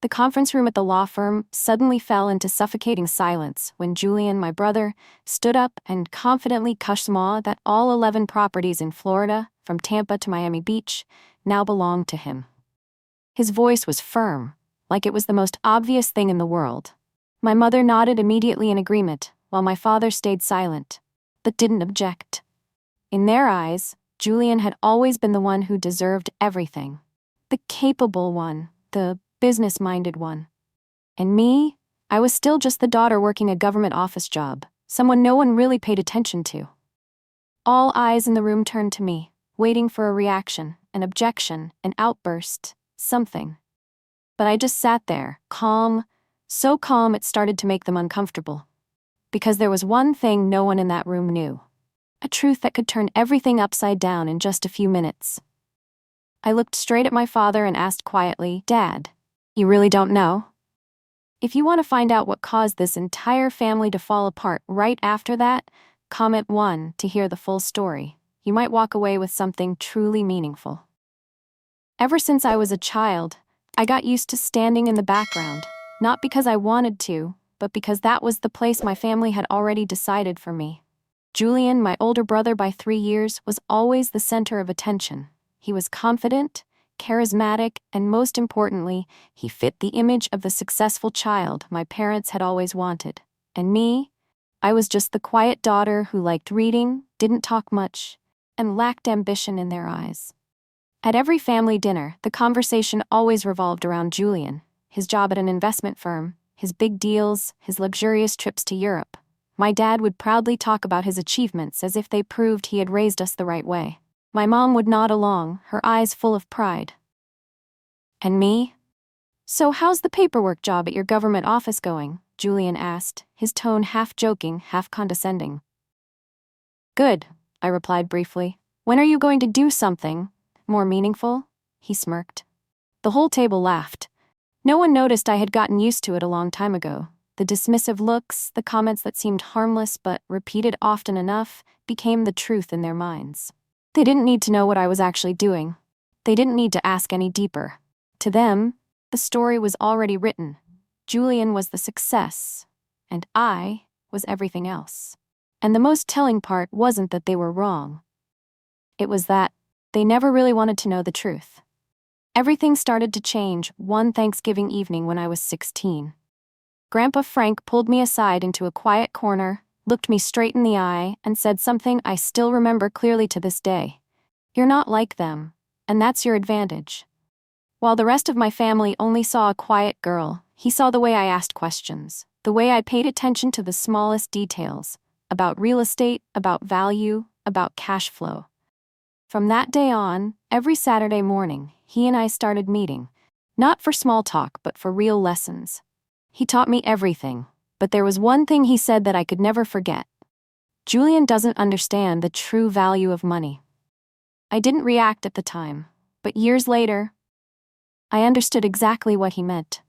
The conference room at the law firm suddenly fell into suffocating silence when Julian, my brother, stood up and confidently cushma that all 11 properties in Florida, from Tampa to Miami Beach, now belonged to him. His voice was firm, like it was the most obvious thing in the world. My mother nodded immediately in agreement, while my father stayed silent, but didn't object. In their eyes, Julian had always been the one who deserved everything. The capable one, the business-minded one. And me? I was still just the daughter working a government office job, someone no one really paid attention to. All eyes in the room turned to me, waiting for a reaction, an objection, an outburst, something. But I just sat there, calm, so calm it started to make them uncomfortable. Because there was one thing no one in that room knew. A truth that could turn everything upside down in just a few minutes. I looked straight at my father and asked quietly, "Dad, you really don't know?" If you want to find out what caused this entire family to fall apart right after that, comment 1 to hear the full story. You might walk away with something truly meaningful. Ever since I was a child, I got used to standing in the background, not because I wanted to, but because that was the place my family had already decided for me. Julian, my older brother by 3 years, was always the center of attention. He was confident, charismatic, and most importantly, he fit the image of the successful child my parents had always wanted. And me? I was just the quiet daughter who liked reading, didn't talk much, and lacked ambition in their eyes. At every family dinner, the conversation always revolved around Julian, his job at an investment firm, his big deals, his luxurious trips to Europe. My dad would proudly talk about his achievements as if they proved he had raised us the right way. My mom would nod along, her eyes full of pride. And me? "So how's the paperwork job at your government office going?" Julian asked, his tone half joking, half condescending. "Good," I replied briefly. "When are you going to do something more meaningful?" He smirked. The whole table laughed. No one noticed I had gotten used to it a long time ago. The dismissive looks, the comments that seemed harmless but repeated often enough, became the truth in their minds. They didn't need to know what I was actually doing. They didn't need to ask any deeper. To them, the story was already written. Julian was the success, and I was everything else. And the most telling part wasn't that they were wrong. It was that they never really wanted to know the truth. Everything started to change one Thanksgiving evening when I was 16. Grandpa Frank pulled me aside into a quiet corner, looked me straight in the eye, and said something I still remember clearly to this day. "You're not like them, and that's your advantage." While the rest of my family only saw a quiet girl, he saw the way I asked questions, the way I paid attention to the smallest details, about real estate, about value, about cash flow. From that day on, every Saturday morning, he and I started meeting, not for small talk but for real lessons. He taught me everything, but there was one thing he said that I could never forget. "Julian doesn't understand the true value of money." I didn't react at the time, but years later, I understood exactly what he meant.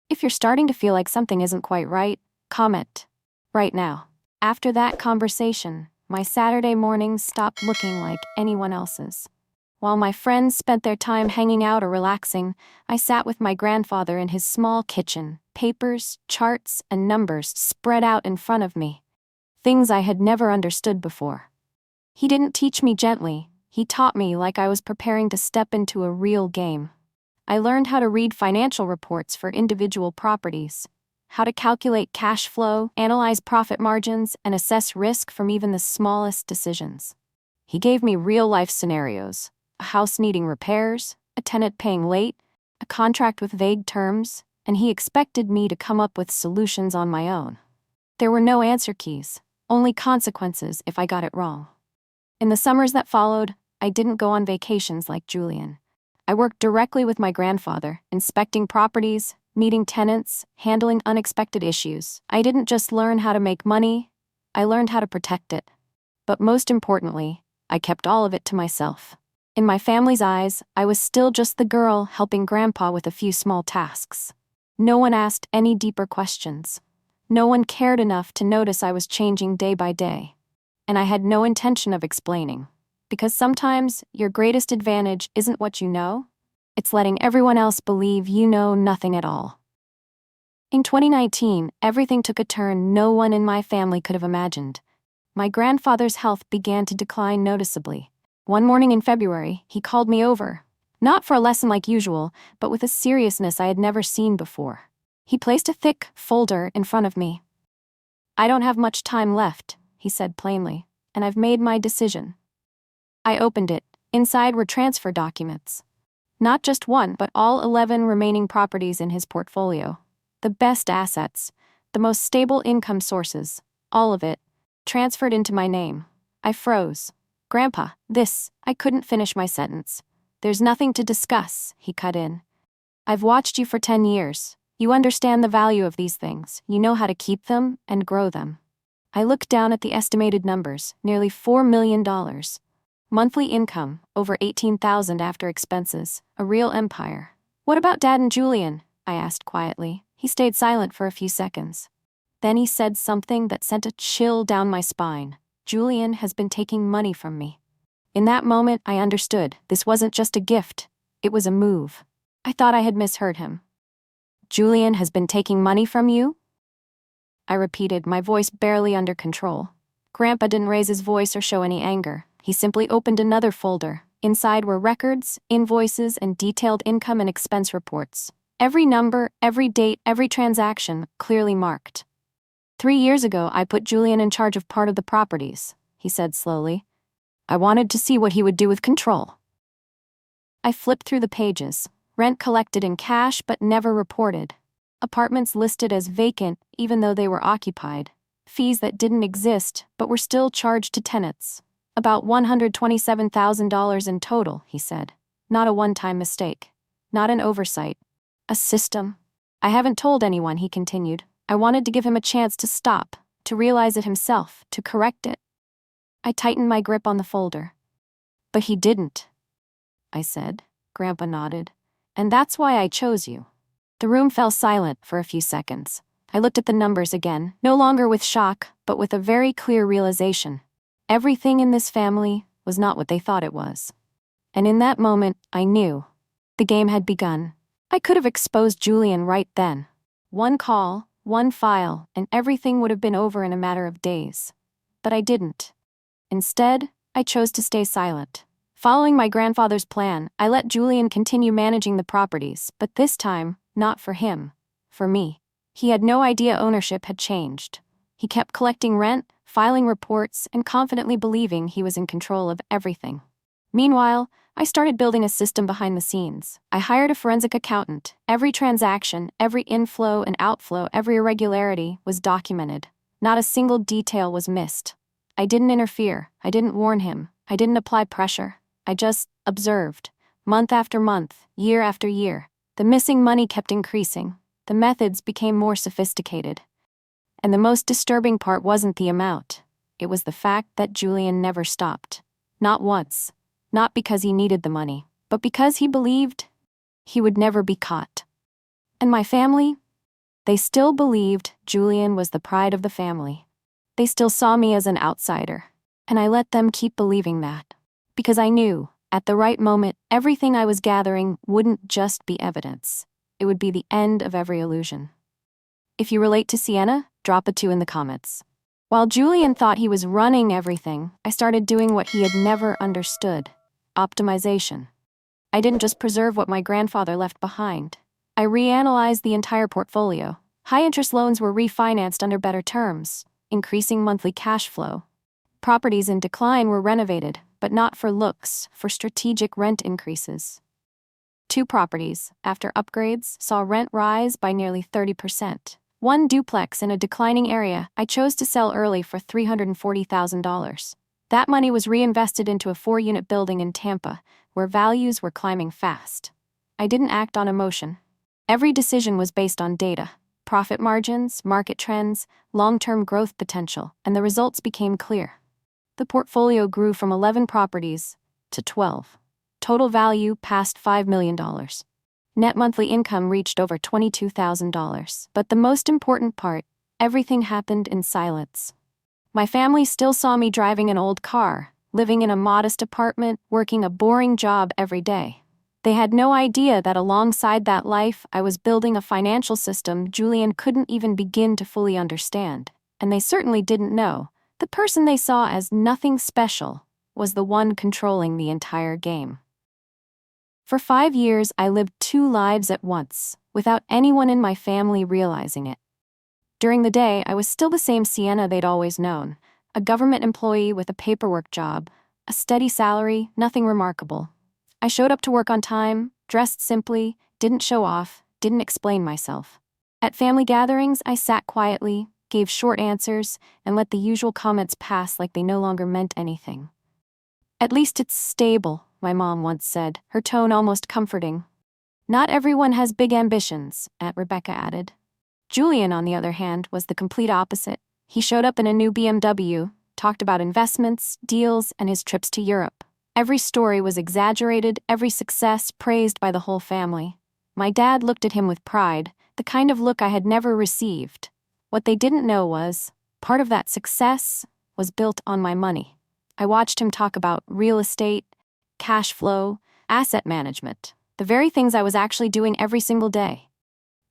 If you're starting to feel like something isn't quite right, comment right now. After that conversation, my Saturday mornings stopped looking like anyone else's. While my friends spent their time hanging out or relaxing, I sat with my grandfather in his small kitchen, papers, charts, and numbers spread out in front of me. Things I had never understood before. He didn't teach me gently, he taught me like I was preparing to step into a real game. I learned how to read financial reports for individual properties, how to calculate cash flow, analyze profit margins, and assess risk from even the smallest decisions. He gave me real-life scenarios. A house needing repairs, a tenant paying late, a contract with vague terms, and he expected me to come up with solutions on my own. There were no answer keys, only consequences if I got it wrong. In the summers that followed, I didn't go on vacations like Julian. I worked directly with my grandfather, inspecting properties, meeting tenants, handling unexpected issues. I didn't just learn how to make money, I learned how to protect it. But most importantly, I kept all of it to myself. In my family's eyes, I was still just the girl helping Grandpa with a few small tasks. No one asked any deeper questions. No one cared enough to notice I was changing day by day. And I had no intention of explaining. Because sometimes, your greatest advantage isn't what you know, It's letting everyone else believe you know nothing at all. In 2019, everything took a turn no one in my family could have imagined. My grandfather's health began to decline noticeably. One morning in February, he called me over. Not for a lesson like usual, but with a seriousness I had never seen before. He placed a thick folder in front of me. "I don't have much time left," he said plainly, "and I've made my decision." I opened it. Inside were transfer documents. Not just one, but all 11 remaining properties in his portfolio. The best assets, the most stable income sources, all of it, transferred into my name. I froze. "Grandpa, I couldn't finish my sentence. "There's nothing to discuss," he cut in. "I've watched you for 10 years. You understand the value of these things. You know how to keep them and grow them." I looked down at the estimated numbers, nearly $4 million. Monthly income, over $18,000 after expenses, a real empire. "What about Dad and Julian?" I asked quietly. He stayed silent for a few seconds. Then he said something that sent a chill down my spine. "Julian has been taking money from me." In that moment, I understood. This wasn't just a gift. It was a move. I thought I had misheard him. "Julian has been taking money from you?" I repeated, my voice barely under control. Grandpa didn't raise his voice or show any anger. He simply opened another folder. Inside were records, invoices, and detailed income and expense reports. Every number, every date, every transaction, clearly marked. 3 years ago, I put Julian in charge of part of the properties," he said slowly. "I wanted to see what he would do with control." I flipped through the pages. Rent collected in cash but never reported. Apartments listed as vacant even though they were occupied. Fees that didn't exist but were still charged to tenants. About $127,000 in total, he said. Not a one-time mistake. Not an oversight. A system. "I haven't told anyone," he continued. "I wanted to give him a chance to stop, to realize it himself, to correct it." I tightened my grip on the folder. "But he didn't," I said. Grandpa nodded. "And that's why I chose you." The room fell silent for a few seconds. I looked at the numbers again, no longer with shock, but with a very clear realization. Everything in this family was not what they thought it was. And in that moment, I knew. The game had begun. I could have exposed Julian right then. One call, one file, and everything would have been over in a matter of days. But I didn't. Instead, I chose to stay silent. Following my grandfather's plan, I let Julian continue managing the properties, but this time, not for him, for me. He had no idea ownership had changed. He kept collecting rent, filing reports, and confidently believing he was in control of everything. Meanwhile, I started building a system behind the scenes. I hired a forensic accountant. Every transaction, every inflow and outflow, every irregularity was documented. Not a single detail was missed. I didn't interfere. I didn't warn him. I didn't apply pressure. I just observed. Month after month, year after year, the missing money kept increasing. The methods became more sophisticated. And the most disturbing part wasn't the amount. It was the fact that Julian never stopped. Not once. Not because he needed the money, but because he believed he would never be caught. And my family? They still believed Julian was the pride of the family. They still saw me as an outsider. And I let them keep believing that. Because I knew, at the right moment, everything I was gathering wouldn't just be evidence. It would be the end of every illusion. If you relate to Sienna, drop a 2 in the comments. While Julian thought he was running everything, I started doing what he had never understood. Optimization. I didn't just preserve what my grandfather left behind. I reanalyzed the entire portfolio. High-interest loans were refinanced under better terms, increasing monthly cash flow. Properties in decline were renovated, but not for looks, for strategic rent increases. 2 properties, after upgrades, saw rent rise by nearly 30%. One duplex in a declining area I chose to sell early for $340,000. That money was reinvested into a 4-unit building in Tampa, where values were climbing fast. I didn't act on emotion. Every decision was based on data, profit margins, market trends, long-term growth potential, and the results became clear. The portfolio grew from 11 properties to 12. Total value passed $5 million. Net monthly income reached over $22,000. But the most important part, everything happened in silence. My family still saw me driving an old car, living in a modest apartment, working a boring job every day. They had no idea that alongside that life, I was building a financial system Julian couldn't even begin to fully understand. And they certainly didn't know the person they saw as nothing special was the one controlling the entire game. For 5 years, I lived 2 lives at once, without anyone in my family realizing it. During the day, I was still the same Sienna they'd always known, a government employee with a paperwork job, a steady salary, nothing remarkable. I showed up to work on time, dressed simply, didn't show off, didn't explain myself. At family gatherings, I sat quietly, gave short answers, and let the usual comments pass like they no longer meant anything. "At least it's stable," my mom once said, her tone almost comforting. "Not everyone has big ambitions," Aunt Rebecca added. Julian, on the other hand, was the complete opposite. He showed up in a new BMW, talked about investments, deals, and his trips to Europe. Every story was exaggerated, every success praised by the whole family. My dad looked at him with pride, the kind of look I had never received. What they didn't know was, part of that success was built on my money. I watched him talk about real estate, cash flow, asset management, the very things I was actually doing every single day.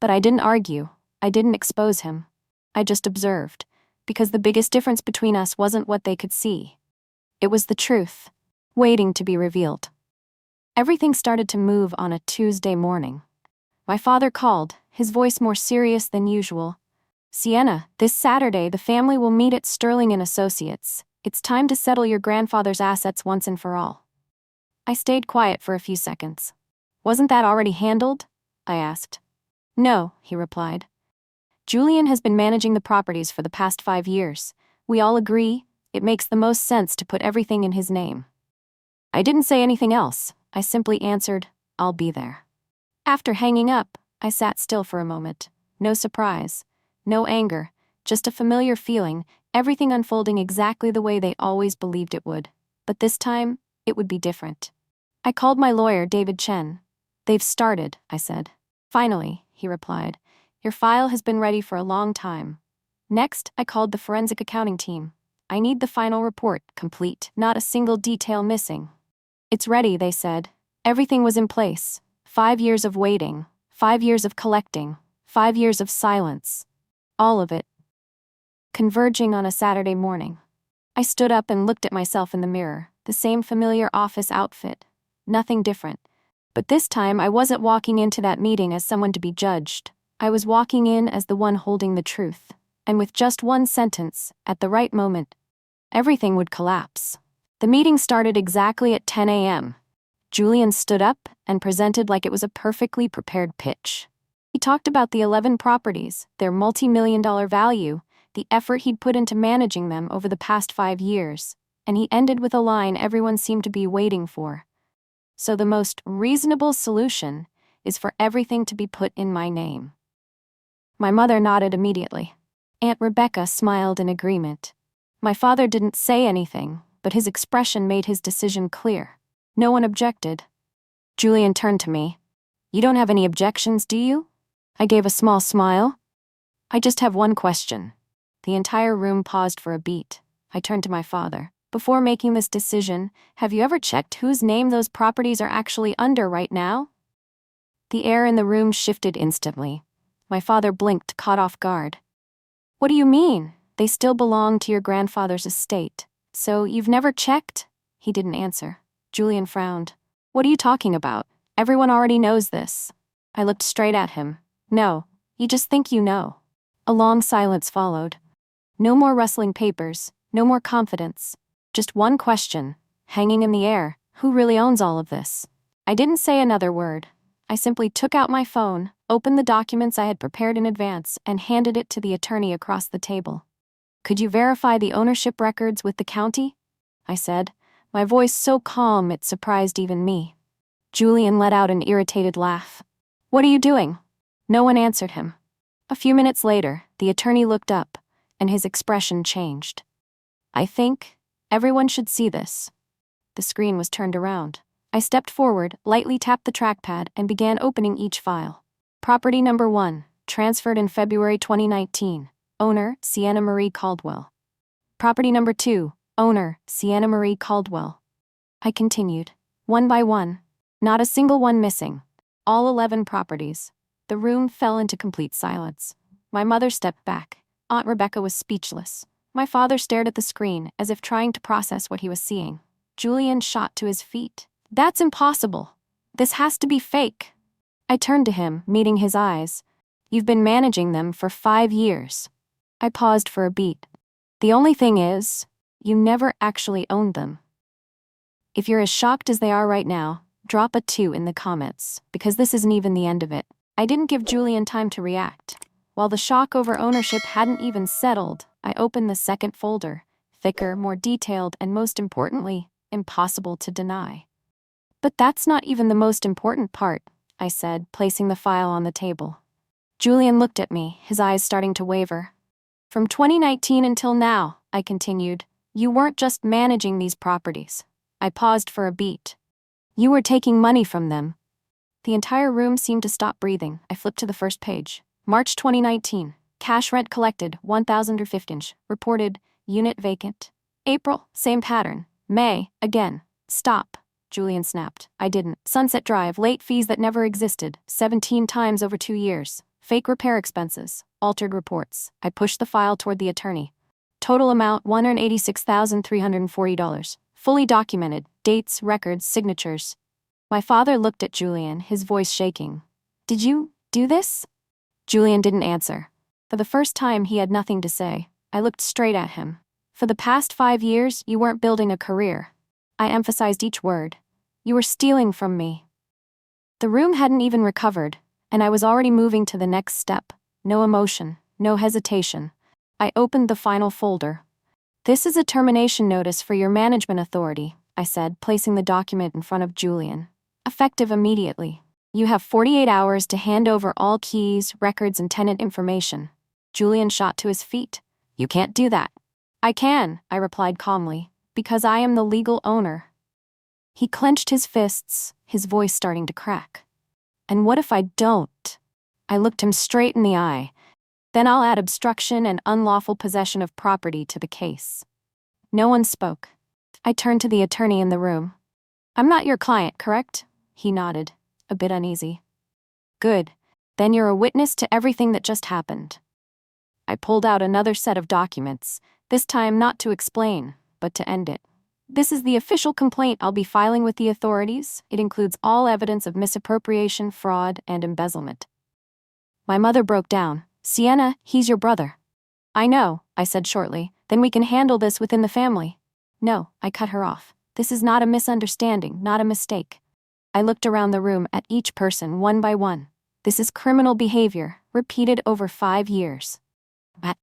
But I didn't argue. I didn't expose him. I just observed, because the biggest difference between us wasn't what they could see. It was the truth, waiting to be revealed. Everything started to move on a Tuesday morning. My father called, his voice more serious than usual. "Sienna, this Saturday the family will meet at Sterling & Associates. It's time to settle your grandfather's assets once and for all." I stayed quiet for a few seconds. "Wasn't that already handled?" I asked. "No," he replied. "Julian has been managing the properties for the past 5 years. We all agree it makes the most sense to put everything in his name." I didn't say anything else. I simply answered, "I'll be there." After hanging up, I sat still for a moment. No surprise, no anger, just a familiar feeling, everything unfolding exactly the way they always believed it would. But this time, it would be different. I called my lawyer, David Chen. "They've started," I said. "Finally," he replied. "Your file has been ready for a long time." Next, I called the forensic accounting team. "I need the final report, complete, not a single detail missing." "It's ready," they said. Everything was in place. 5 years of waiting, 5 years of collecting, 5 years of silence. All of it converging on a Saturday morning. I stood up and looked at myself in the mirror, the same familiar office outfit. Nothing different. But this time I wasn't walking into that meeting as someone to be judged. I was walking in as the one holding the truth. And with just one sentence, at the right moment, everything would collapse. The meeting started exactly at 10 a.m. Julian stood up and presented like it was a perfectly prepared pitch. He talked about the 11 properties, their multi-million-dollar value, the effort he'd put into managing them over the past 5 years, and he ended with a line everyone seemed to be waiting for. "So the most reasonable solution is for everything to be put in my name." My mother nodded immediately. Aunt Rebecca smiled in agreement. My father didn't say anything, but his expression made his decision clear. No one objected. Julian turned to me. "You don't have any objections, do you?" I gave a small smile. "I just have one question." The entire room paused for a beat. I turned to my father. "Before making this decision, have you ever checked whose name those properties are actually under right now?" The air in the room shifted instantly. My father blinked, caught off guard. "What do you mean? They still belong to your grandfather's estate. So you've never checked?" He didn't answer. Julian frowned. "What are you talking about? Everyone already knows this." I looked straight at him. "No, you just think you know." A long silence followed. No more rustling papers, no more confidence. Just one question, hanging in the air: who really owns all of this? I didn't say another word. I simply took out my phone, opened the documents I had prepared in advance, and handed it to the attorney across the table. "Could you verify the ownership records with the county?" I said, my voice so calm it surprised even me. Julian let out an irritated laugh. "What are you doing?" No one answered him. A few minutes later, the attorney looked up, and his expression changed. "I think everyone should see this." The screen was turned around. I stepped forward, lightly tapped the trackpad, and began opening each file. Property number 1, transferred in February 2019. Owner, Sienna Marie Caldwell. Property number 2, owner, Sienna Marie Caldwell. I continued, one by one. Not a single one missing. All 11 properties. The room fell into complete silence. My mother stepped back. Aunt Rebecca was speechless. My father stared at the screen, as if trying to process what he was seeing. Julian shot to his feet. That's impossible. This has to be fake. I turned to him, meeting his eyes. You've been managing them for 5 years. I paused for a beat. The only thing is, you never actually owned them. If you're as shocked as they are right now, drop a 2 in the comments, because this isn't even the end of it. I didn't give Julian time to react. While the shock over ownership hadn't even settled, I opened the second folder, thicker, more detailed, and most importantly, impossible to deny. But that's not even the most important part, I said, placing the file on the table. Julian looked at me, his eyes starting to waver. From 2019 until now, I continued, you weren't just managing these properties. I paused for a beat. You were taking money from them. The entire room seemed to stop breathing. I flipped to the first page. March 2019. Cash rent collected, 1,015. Reported, unit vacant. April, same pattern. May, again. Stop. Julian snapped. I didn't. Sunset Drive, late fees that never existed, 17 times over 2 years. Fake repair expenses. Altered reports. I pushed the file toward the attorney. Total amount, $186,340. Fully documented. Dates, records, signatures. My father looked at Julian, his voice shaking. Did you do this? Julian didn't answer. For the first time, he had nothing to say. I looked straight at him. For the past 5 years, you weren't building a career. I emphasized each word. You were stealing from me. The room hadn't even recovered, and I was already moving to the next step. No emotion, no hesitation. I opened the final folder. This is a termination notice for your management authority, I said, placing the document in front of Julian. Effective immediately. You have 48 hours to hand over all keys, records, and tenant information. Julian shot to his feet. You can't do that. I can, I replied calmly, because I am the legal owner. He clenched his fists, his voice starting to crack. And what if I don't? I looked him straight in the eye. Then I'll add obstruction and unlawful possession of property to the case. No one spoke. I turned to the attorney in the room. I'm not your client, correct? He nodded, a bit uneasy. Good. Then you're a witness to everything that just happened. I pulled out another set of documents, this time not to explain, but to end it. This is the official complaint I'll be filing with the authorities. It includes all evidence of misappropriation, fraud, and embezzlement. My mother broke down. Sienna, he's your brother. I know, I said shortly. Then we can handle this within the family. No, I cut her off. This is not a misunderstanding, not a mistake. I looked around the room at each person one by one. This is criminal behavior, repeated over 5 years.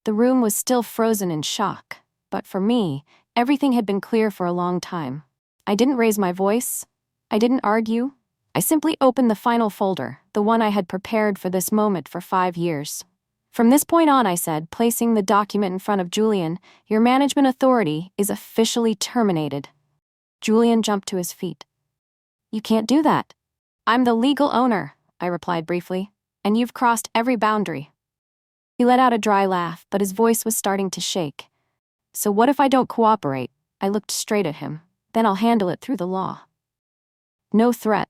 The room was still frozen in shock. But for me, everything had been clear for a long time. I didn't raise my voice. I didn't argue. I simply opened the final folder, the one I had prepared for this moment for 5 years. From this point on, I said, placing the document in front of Julian, your management authority is officially terminated. Julian jumped to his feet. You can't do that. I'm the legal owner, I replied briefly, and you've crossed every boundary. He let out a dry laugh, but his voice was starting to shake. So what if I don't cooperate? I looked straight at him. Then I'll handle it through the law. No threat.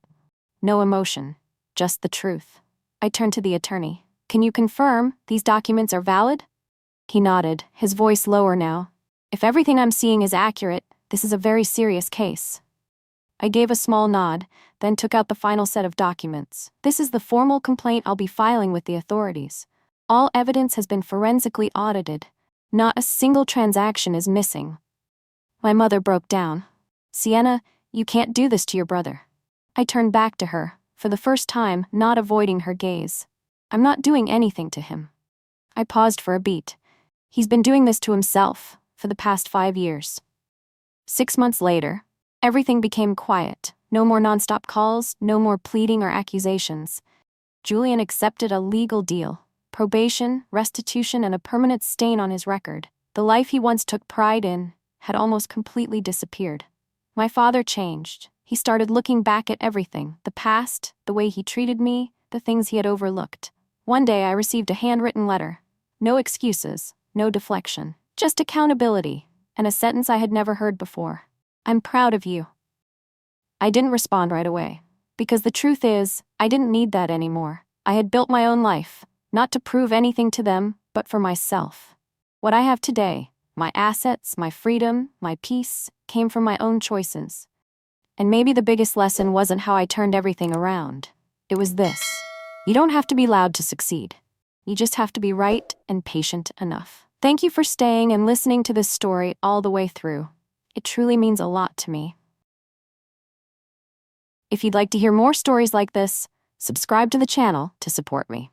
No emotion. Just the truth. I turned to the attorney. Can you confirm these documents are valid? He nodded, his voice lower now. If everything I'm seeing is accurate, this is a very serious case. I gave a small nod, then took out the final set of documents. This is the formal complaint I'll be filing with the authorities. All evidence has been forensically audited. Not a single transaction is missing. My mother broke down. Sienna, you can't do this to your brother. I turned back to her, for the first time, not avoiding her gaze. I'm not doing anything to him. I paused for a beat. He's been doing this to himself for the past 5 years. 6 months later, everything became quiet. No more nonstop calls, no more pleading or accusations. Julian accepted a legal deal. Probation, restitution, and a permanent stain on his record. The life he once took pride in had almost completely disappeared. My father changed. He started looking back at everything, the past, the way he treated me, the things he had overlooked. One day I received a handwritten letter. No excuses, no deflection, just accountability, and a sentence I had never heard before. I'm proud of you. I didn't respond right away. Because the truth is, I didn't need that anymore. I had built my own life, not to prove anything to them, but for myself. What I have today, my assets, my freedom, my peace, came from my own choices. And maybe the biggest lesson wasn't how I turned everything around. It was this: you don't have to be loud to succeed. You just have to be right and patient enough. Thank you for staying and listening to this story all the way through. It truly means a lot to me. If you'd like to hear more stories like this, subscribe to the channel to support me.